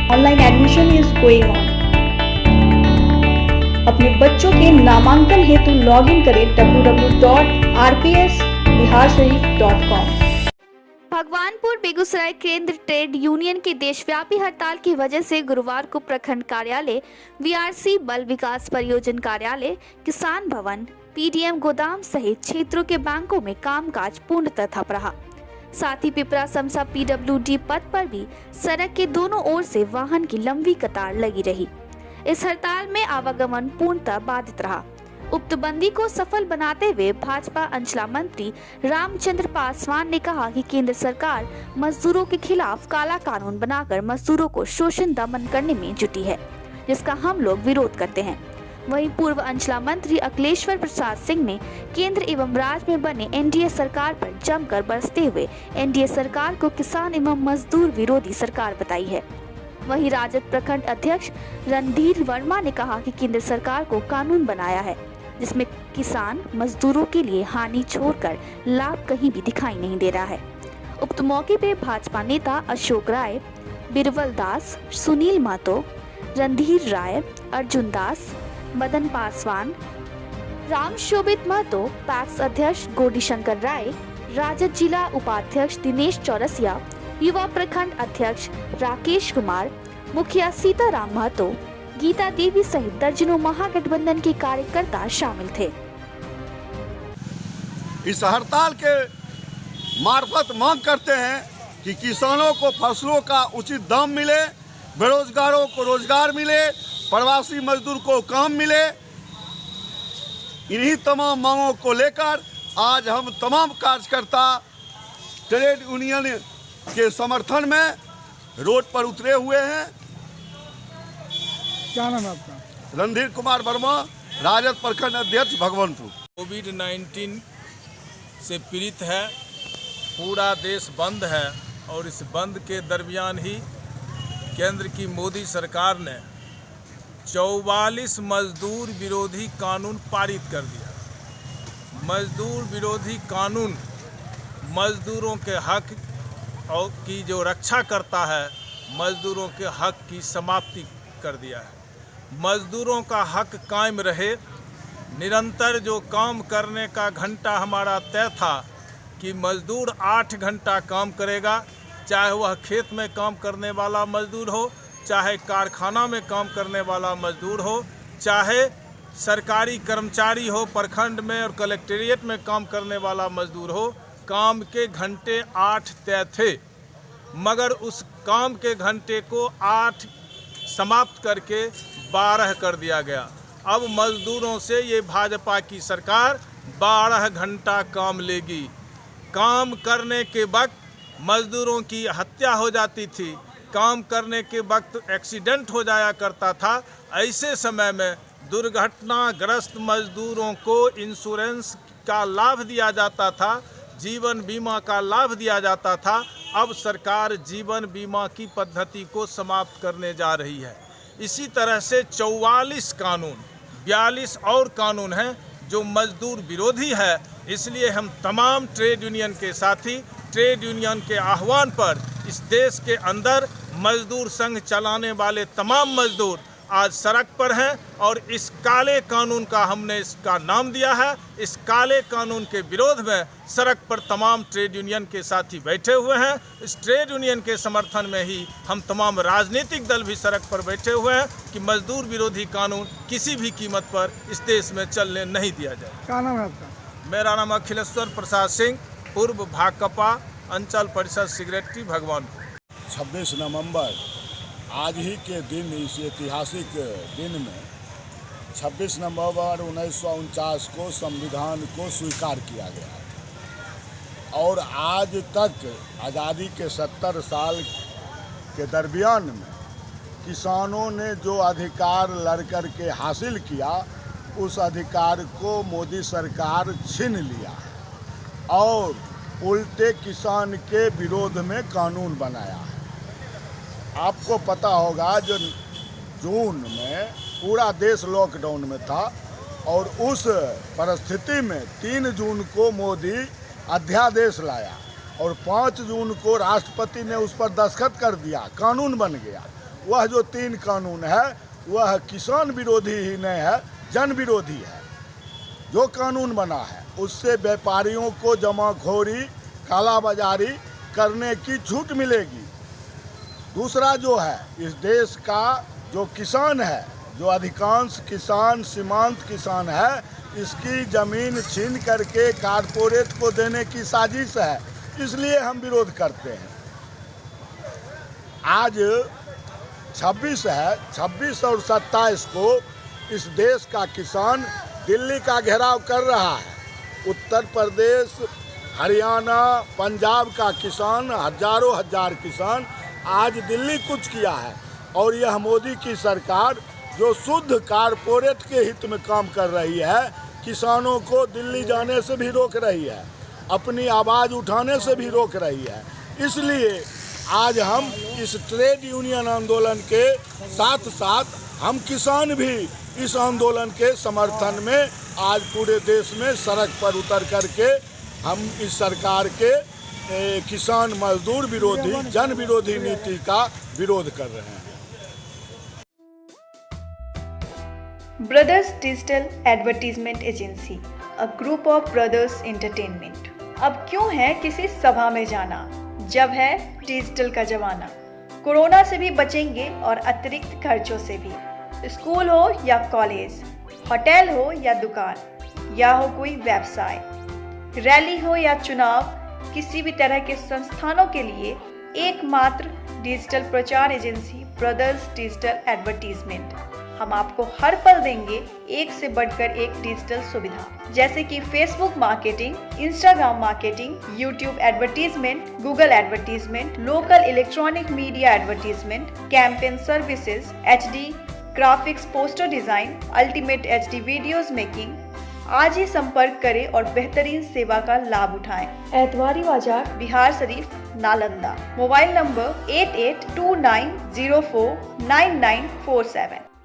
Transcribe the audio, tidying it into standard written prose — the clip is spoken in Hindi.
Online admission is going on. अपने बच्चों के नामांकन हेतु लॉग इन करें www.rpsbiharsharif.com। भगवानपुर बेगूसराय केंद्र ट्रेड यूनियन की देशव्यापी हड़ताल की वजह से गुरुवार को प्रखंड कार्यालय, वीआरसी बल विकास परियोजना कार्यालय, किसान भवन, पीडीएम गोदाम सहित क्षेत्रों के बैंकों में कामकाज पूर्णतः ठप रहा। साथ ही पिपरा समसा पीडब्ल्यूडी पथ पर भी सड़क के दोनों ओर से वाहन की लंबी कतार लगी रही। इस हड़ताल में आवागमन पूर्णतः बाधित रहा। उक्त बंदी को सफल बनाते हुए भाजपा अंचला मंत्री रामचंद्र पासवान ने कहा कि केंद्र सरकार मजदूरों के खिलाफ काला कानून बनाकर मजदूरों को शोषण दमन करने में जुटी है, जिसका हम लोग विरोध करते हैं। वहीं पूर्व अंचला मंत्री अखिलेश्वर प्रसाद सिंह ने केंद्र एवं राज्य में बने एनडीए सरकार पर जमकर बरसते हुए एनडीए सरकार को किसान एवं मजदूर विरोधी सरकार बताई है। वहीं राजद प्रखंड अध्यक्ष रणधीर वर्मा ने कहा कि केंद्र सरकार को कानून बनाया है जिसमें किसान मजदूरों के लिए हानि छोड़कर लाभ कहीं भी दिखाई नहीं दे रहा है। उक्त मौके पे भाजपा नेता अशोक राय, बिरबल दास, सुनील महतो, रणधीर राय, अर्जुन दास, मदन पासवान, राम शोभित महतो, पैक्स अध्यक्ष गोडी शंकर राय, राजद जिला उपाध्यक्ष दिनेश चौरसिया, युवा प्रखंड अध्यक्ष राकेश कुमार, मुखिया सीताराम महतो, गीता देवी सहित दर्जनों महागठबंधन के कार्यकर्ता शामिल थे। इस हड़ताल के मार्फत मांग करते हैं कि किसानों को फसलों का उचित दाम मिले, बेरोजगारों को रोजगार मिले, प्रवासी मजदूर को काम मिले। इन्हीं तमाम मांगों को लेकर आज हम तमाम कार्यकर्ता ट्रेड यूनियन के समर्थन में रोड पर उतरे हुए हैं। क्या नाम है आपका? रणधीर कुमार वर्मा, राजद प्रखंड अध्यक्ष भगवानपुर। कोविड-19 से पीड़ित है, पूरा देश बंद है और इस बंद के दरमियान ही केंद्र की मोदी सरकार ने 44 मजदूर विरोधी कानून पारित कर दिया। मजदूर विरोधी कानून मजदूरों के हक और की जो रक्षा करता है, मजदूरों के हक की समाप्ति कर दिया है। मजदूरों का हक कायम रहे। निरंतर जो काम करने का घंटा हमारा तय था कि मजदूर 8 घंटा काम करेगा, चाहे वह खेत में काम करने वाला मजदूर हो, चाहे कारखाना में काम करने वाला मजदूर हो, चाहे सरकारी कर्मचारी हो, प्रखंड में और कलेक्टेरिएट में काम करने वाला मजदूर हो। काम के घंटे 8 तय थे, मगर उस काम के घंटे को 8 समाप्त करके 12 कर दिया गया। अब मजदूरों से ये भाजपा की सरकार 12 घंटा काम लेगी। काम करने के वक्त मजदूरों की हत्या हो जाती थी, काम करने के वक्त एक्सीडेंट हो जाया करता था। ऐसे समय में दुर्घटनाग्रस्त मजदूरों को इंश्योरेंस का लाभ दिया जाता था, जीवन बीमा का लाभ दिया जाता था। अब सरकार जीवन बीमा की पद्धति को समाप्त करने जा रही है। इसी तरह से 44 कानून, 42 और कानून हैं जो मजदूर विरोधी है। इसलिए हम तमाम ट्रेड यूनियन के साथी ट्रेड यूनियन के आह्वान पर इस देश के अंदर मजदूर संघ चलाने वाले तमाम मजदूर आज सड़क पर हैं और इस काले कानून का हमने इसका नाम दिया है। इस काले कानून के विरोध में सड़क पर तमाम ट्रेड यूनियन के साथी बैठे हुए हैं। इस ट्रेड यूनियन के समर्थन में ही हम तमाम राजनीतिक दल भी सड़क पर बैठे हुए हैं कि मजदूर विरोधी कानून किसी भी कीमत पर इस देश में चलने नहीं दिया जाए। क्या नाम है आपका? मेरा नाम अखिलेश्वर प्रसाद सिंह, पूर्व भाकपा अंचल परिषद सेक्रेटरी भगवानपुर। 26 नवंबर आज ही के दिन, इस ऐतिहासिक दिन में 26 नवंबर 1949 को संविधान को स्वीकार किया गया और आज तक आज़ादी के 70 साल के दरमियान में किसानों ने जो अधिकार लड़ कर के हासिल किया, उस अधिकार को मोदी सरकार छीन लिया और उल्टे किसान के विरोध में कानून बनाया। आपको पता होगा जो जून में पूरा देश लॉकडाउन में था और उस परिस्थिति में 3 जून को मोदी अध्यादेश लाया और 5 जून को राष्ट्रपति ने उस पर दस्तखत कर दिया, कानून बन गया। वह जो 3 कानून है वह किसान विरोधी ही नहीं है, जन विरोधी है। जो कानून बना है उससे व्यापारियों को जमाखोरी, कालाबाजारी करने की छूट मिलेगी। दूसरा जो है, इस देश का जो किसान है, जो अधिकांश किसान सीमांत किसान है, इसकी ज़मीन छीन करके कारपोरेट को देने की साजिश है, इसलिए हम विरोध करते हैं। आज 26 है, 26 और 27 को इस देश का किसान दिल्ली का घेराव कर रहा है। उत्तर प्रदेश, हरियाणा, पंजाब का किसान, हजारों हजार किसान आज दिल्ली कूच किया है। और यह मोदी की सरकार जो शुद्ध कारपोरेट के हित में काम कर रही है, किसानों को दिल्ली जाने से भी रोक रही है, अपनी आवाज़ उठाने से भी रोक रही है। इसलिए आज हम इस ट्रेड यूनियन आंदोलन के साथ साथ हम किसान भी इस आंदोलन के समर्थन में आज पूरे देश में सड़क पर उतर करके हम इस सरकार के किसान मजदूर विरोधी, जन विरोधी नीति का विरोध कर रहे हैं। Brothers digital advertisement agency, a group of brothers entertainment. अब क्यों है किसी सभा में जाना, जब है डिजिटल का जमाना। कोरोना से भी बचेंगे और अतिरिक्त खर्चों से भी। स्कूल हो या कॉलेज, होटल हो या दुकान, या हो कोई व्यवसाय, रैली हो या चुनाव, किसी भी तरह के संस्थानों के लिए एकमात्र डिजिटल प्रचार एजेंसी ब्रदर्स डिजिटल एडवर्टीजमेंट। हम आपको हर पल देंगे एक से बढ़कर एक डिजिटल सुविधा, जैसे कि Facebook marketing, Instagram marketing, YouTube advertisement, Google advertisement, local electronic media advertisement, campaign services, HD graphics, poster design, ultimate HD videos making. आज ही संपर्क करें और बेहतरीन सेवा का लाभ उठाएं। एतवारी बाजार, बिहार शरीफ, नालंदा। Mobile number 8829049947।